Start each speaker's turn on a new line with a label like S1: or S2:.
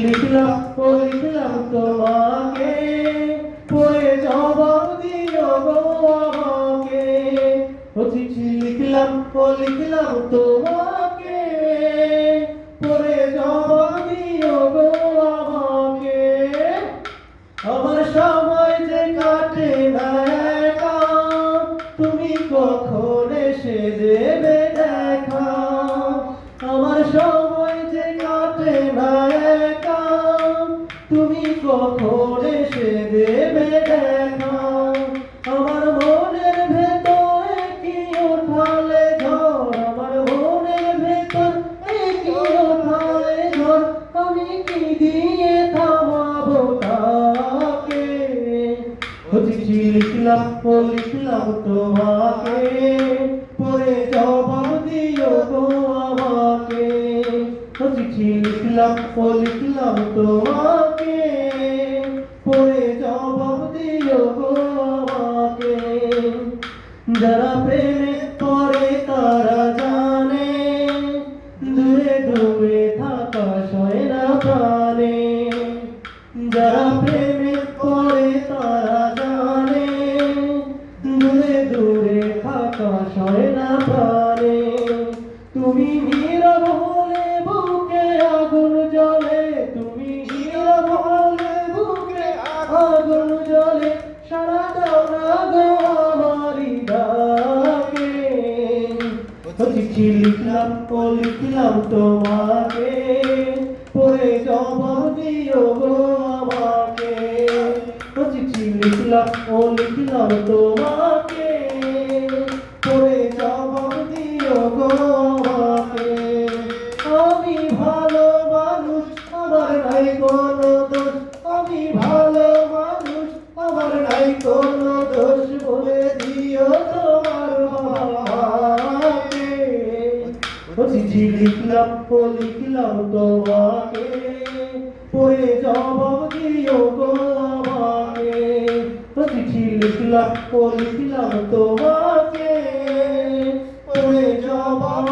S1: লিখলাম তোমাকে, পড়ে জবাব দিও গো আমাকে। চিঠি লিখলাম তোমাকে, পড়ে জবাব দিও গো আমাকে। আমার সময় যে কাটে না একা, তুমি কখন এসে দেবে দেখা। আমার সময় যে কাটে না একা, তুমি কখন এসে দেবে দেখা। আমার মনের ভেতরে কি ওঠালে ঝড়, আমার মনের ভেতর কি ওঠালে ঝড়, আমি কি দিয়ে থামাবো তাকে। চিঠি লিখলাম তোমাকে, পড়ে জবাব দিও গো আমাকে। চিঠি লিখলাম তোমাকে, পড়ে জবাব দিও গো আমাকে। যারা প্রেমে পড়ে তারা জানে, দূরে দূরে থাকা সয় না প্রাণে। যারা প্রেমে পড়ে তারা জানে, দূরে দূরে থাকা সয় না প্রাণে। তুমি নীরব হলে বুকে আগুন জ্বলে, তুমি নীরব হলে বুকে আগুন জ্বলে, সারা দাও না গো আমারি ডাকে। চিঠি লিখলাম তোমাকে, পড়ে জবাব দিও গো আমাকে। চিঠি লিখলাম তোমাকে, পড়ে জবাব দিও গো আমাকে। আমি ভালো মানুষ, আমার নাই কোনো দোষ, আমি ভালো মানুষ, আমার নাই কোনো দোষ, বলে দিও তোমার বাবাকে। চিঠি লিখলাম তোমাকে, পড়ে জবাব দিও গো আমাকে। চিঠি লিখলাম তোমাকে, পড়ে জবাব